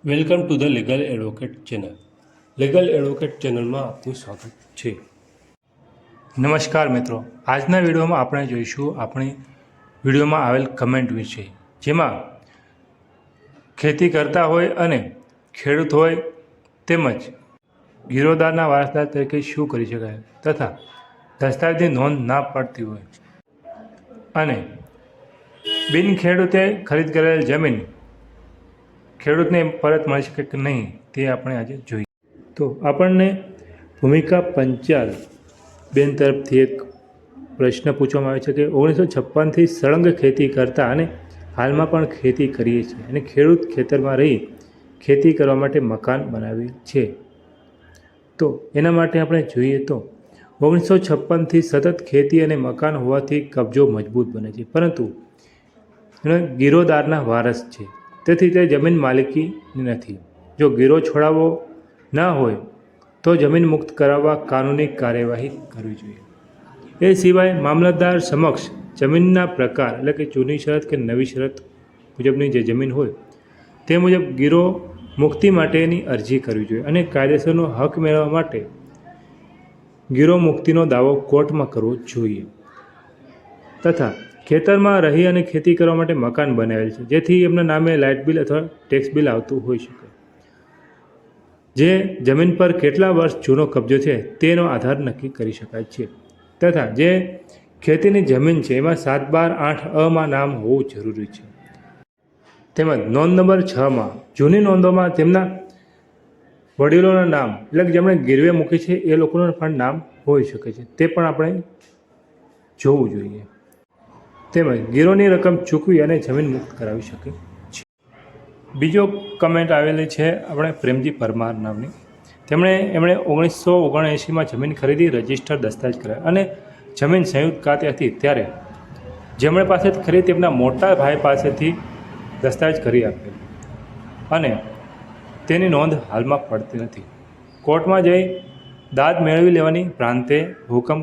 Welcome to the legal advocate channel. Legal advocate ચેનલમાં આપનું સ્વાગત છે. નમસ્કાર મિત્રો, આજના વિડીયોમાં આપણે જોઈશું આપણી વિડીયોમાં આવેલ કમેન્ટ વિશે, જેમાં ખેતી કરતા હોય અને ખેડૂત હોય તેમજ ગીરોદારના વારસદાર તરીકે શું કરી શકાય તથા દસ્તાવેજની નોંધ ના પડતી હોય અને બિન ખેડૂતે ખરીદ કરેલ જમીન ખેડૂતને પરત મળી શકે કે નહીં તે આપણે આજે જોઈએ. તો આપણને ભૂમિકા પંચાલ બેન તરફથી એક પ્રશ્ન પૂછવામાં આવે છે કે 1956થી સળંગ ખેતી કરતા અને હાલમાં પણ ખેતી કરીએ છીએ અને ખેડૂત ખેતરમાં રહી ખેતી કરવા માટે મકાન બનાવેલ છે. તો એના માટે આપણે જોઈએ તો 1956થી સતત ખેતી અને મકાન હોવાથી કબજો મજબૂત બને છે, પરંતુ એનો ગીરોદારના વારસ છે, તેથી તે જમીન માલિકીની નથી. જો ગીરો છોડાવવો ના હોય તો જમીન મુક્ત કરાવવા કાનૂની કાર્યવાહી કરવી જોઈએ. એ સિવાય મામલતદાર સમક્ષ જમીનના પ્રકાર એટલે કે જૂની શરત કે નવી શરત મુજબની જે જમીન હોય તે મુજબ ગીરો મુક્તિ માટેની અરજી કરવી જોઈએ અને કાયદેસરનો હક મેળવવા માટે ગીરો મુક્તિનો દાવો કોર્ટમાં કરવો જોઈએ. તથા ખેતરમાં રહી અને ખેતી કરવા માટે મકાન બનાવેલ છે, જેથી એમના નામે લાઇટ બિલ અથવા ટેક્સ બિલ આવતું હોઈ શકે. જે જમીન પર કેટલા વર્ષ જૂનો કબજો છે તેનો આધાર નક્કી કરી શકાય છે. તથા જે ખેતીની જમીન છે એમાં 7/12/8 નામ હોવું જરૂરી છે. તેમજ નોંધ નંબર 6માં જૂની નોંધોમાં તેમના વડીલોના નામ એટલે કે જેમણે ગીરવે મૂકી છે એ લોકોનું પણ નામ હોઈ શકે છે, તે પણ આપણે જોવું જોઈએ. તેમજ ગીરોની રકમ ચૂકવી અને જમીન મુક્ત કરાવી શકે છે. બીજો કમેન્ટ આવેલી છે આપણે પ્રેમજી પરમાર નામની. એમણે 1979માં જમીન ખરીદી, રજિસ્ટર, દસ્તાવેજ કરાવ્યા અને જમીન સંયુક્ત ખાતે હતી ત્યારે જેમણે પાસેથી ખરીદી તેમના મોટા ભાઈ પાસેથી દસ્તાવેજ કરી આપેલ અને તેની નોંધ હાલમાં પડતી નથી. કોર્ટમાં જઈ દાદ મેળવી લેવાની પ્રાંતે હુકમ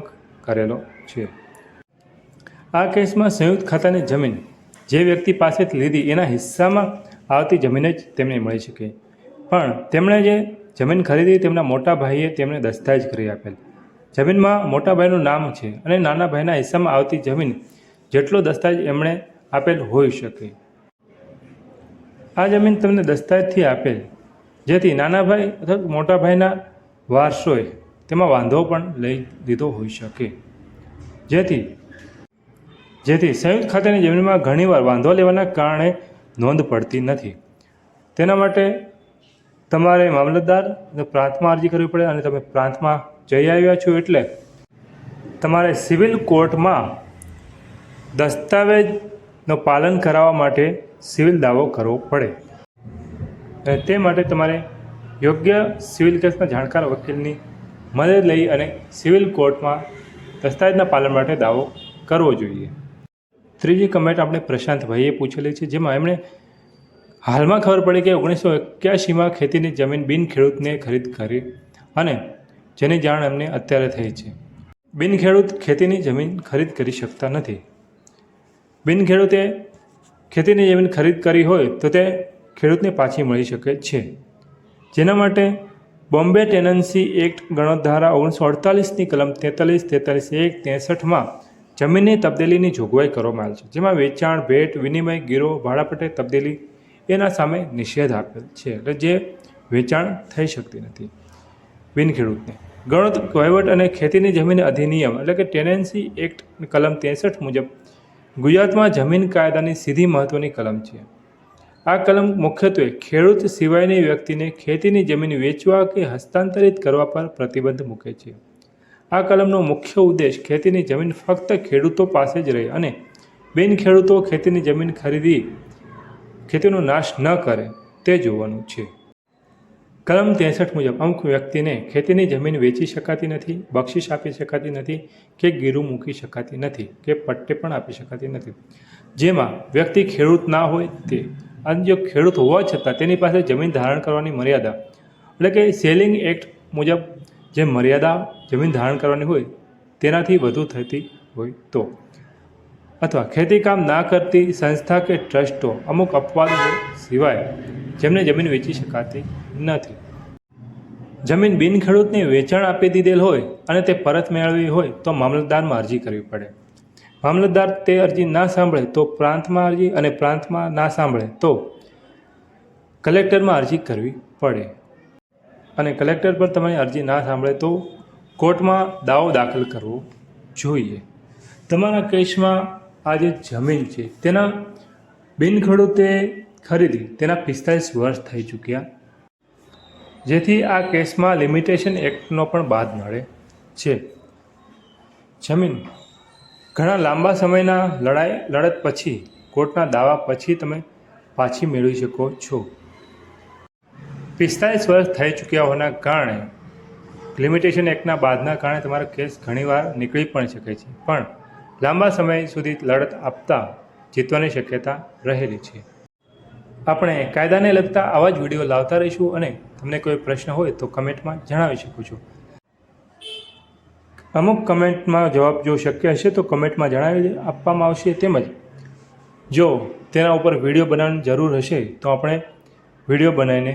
કરેલો છે. આ કેસમાં સંયુક્ત ખાતાની જમીન જે વ્યક્તિ પાસેથી લીધી એના હિસ્સામાં આવતી જમીન જ તેમને મળી શકે, પણ તેમણે જે જમીન ખરીદી તેમના મોટા ભાઈએ તેમને દસ્તાવેજ કરી આપેલ. જમીનમાં મોટા ભાઈનું નામ છે અને નાના ભાઈના હિસ્સામાં આવતી જમીન જેટલો દસ્તાવેજ એમણે આપેલ હોઈ શકે. આ જમીન તમને દસ્તાવેજથી આપેલ, જેથી નાના ભાઈ અથવા મોટા ભાઈના વારસોએ તેમાં વાંધો પણ લઈ લીધો હોઈ શકે, જેથી સંયુક્ત ખાતાની જમીનમાં ઘણીવાર વાંધો લેવાના કારણે નોંધ પડતી નથી. તેના માટે તમારે મામલતદાર પ્રાંતમાં અરજી કરવી પડે અને તમે પ્રાંતમાં જઈ આવ્યા છો એટલે તમારે સિવિલ કોર્ટમાં દસ્તાવેજનું પાલન કરાવવા માટે સિવિલ દાવો કરવો પડે અને તે માટે તમારે યોગ્ય સિવિલ કેસના જાણકાર વકીલની મદદ લઈ અને સિવિલ કોર્ટમાં દસ્તાવેજના પાલન માટે દાવો કરવો જોઈએ. ત્રીજી કમેન્ટ આપણે પ્રશાંતભાઈએ પૂછેલી છે, જેમાં એમણે હાલમાં ખબર પડી કે 1981માં ખેતીની જમીન બિન ખેડૂતને ખરીદ કરી અને જેની જાણ એમને અત્યારે થઈ છે. બિન ખેડૂત ખેતીની જમીન ખરીદ કરી શકતા નથી. બિન ખેડૂતે ખેતીની જમીન ખરીદ કરી હોય તો તે ખેડૂતને પાછી મળી શકે છે, જેના માટે બોમ્બે ટેનન્સી એક્ટ ગણોત ધારા 1948ની કલમ 43, 43(1), 63માં જમીનની તબદીલીની જોગવાઈ કરવામાં આવી છે, જેમાં વેચાણ, ભેટ, વિનિમય, ગીરો, ભાડાપટ્ટે તબદીલી એના સામે નિષેધ આપેલ છે, એટલે જે વેચાણ થઈ શકતી નથી બિન ખેડૂતને. ગણોત વહીવટ અને ખેતીની જમીન અધિનિયમ એટલે કે ટેનન્સી એક્ટ કલમ 63 મુજબ ગુજરાતમાં જમીન કાયદાની સીધી મહત્ત્વની કલમ છે. આ કલમ મુખ્યત્વે ખેડૂત સિવાયની વ્યક્તિને ખેતીની જમીન વેચવા કે હસ્તાંતરિત કરવા પર પ્રતિબંધ મૂકે છે. આ કલમનો મુખ્ય ઉદ્દેશ ખેતીની જમીન ફક્ત ખેડૂતો પાસે જ રહે અને બિન ખેડૂતો ખેતીની જમીન ખરીદી ખેતીનો નાશ ન કરે તે જોવાનું છે. કલમ 63 મુજબ અમુક વ્યક્તિને ખેતીની જમીન વેચી શકાતી નથી, બક્ષિસ આપી શકાતી નથી કે ગીરું મૂકી શકાતી નથી કે પટ્ટે પણ આપી શકાતી નથી. જેમાં વ્યક્તિ ખેડૂત ના હોય તે અને જો ખેડૂત હોવા છતાં તેની પાસે જમીન ધારણ કરવાની મર્યાદા એટલે કે સેલિંગ એક્ટ મુજબ જે મર્યાદા જમીન ધારણ કરવાની હોય તેનાથી વધુ થતી હોય તો અથવા ખેતીકામ ના કરતી સંસ્થા કે ટ્રસ્ટો અમુક અપવાદો સિવાય જેમને જમીન વેચી શકાતી નથી. જમીન બિનખેડૂતને વેચાણ આપી દીધેલ હોય અને તે પરત મેળવવી હોય તો મામલતદારમાં અરજી કરવી પડે. મામલતદાર તે અરજી ના સાંભળે તો પ્રાંતમાં અરજી અને પ્રાંતમાં ના સાંભળે તો કલેક્ટરમાં અરજી કરવી પડે. અને કલેક્ટર પર તમારી અરજી ના સાંભળે તો કોર્ટમાં દાવો દાખલ કરવો જોઈએ. તમારા કેસમાં આ જે જમીન છે તેના બિનખેડૂતે ખરીદી તેના 45 વર્ષ થઈ ચૂક્યા, જેથી આ કેસમાં લિમિટેશન એક્ટનો પણ બાદ મળે છે. જમીન ઘણા લાંબા સમયના લડત પછી કોર્ટના દાવા પછી તમે પાછી મેળવી શકો છો. 45 વર્ષ થઈ ચૂક્યા હોવાના કારણે લિમિટેશન એક્ટના બાદના કારણે તમારો કેસ ઘણીવાર નીકળી પણ શકે છે, પણ લાંબા સમય સુધી લડત આપતા જીતવાની શક્યતા રહેલી છે. આપણે કાયદાને લગતા આવા જ વિડીયો લાવતા રહીશું અને તમને કોઈ પ્રશ્ન હોય તો કમેન્ટમાં જણાવી શકો છો. અમુક કમેન્ટમાં જવાબ જો શક્ય હશે તો કમેન્ટમાં જણાવી આપવામાં આવશે, તેમજ જો તેના ઉપર વિડીયો બનાવવાની જરૂર હશે તો આપણે વિડીયો બનાવીને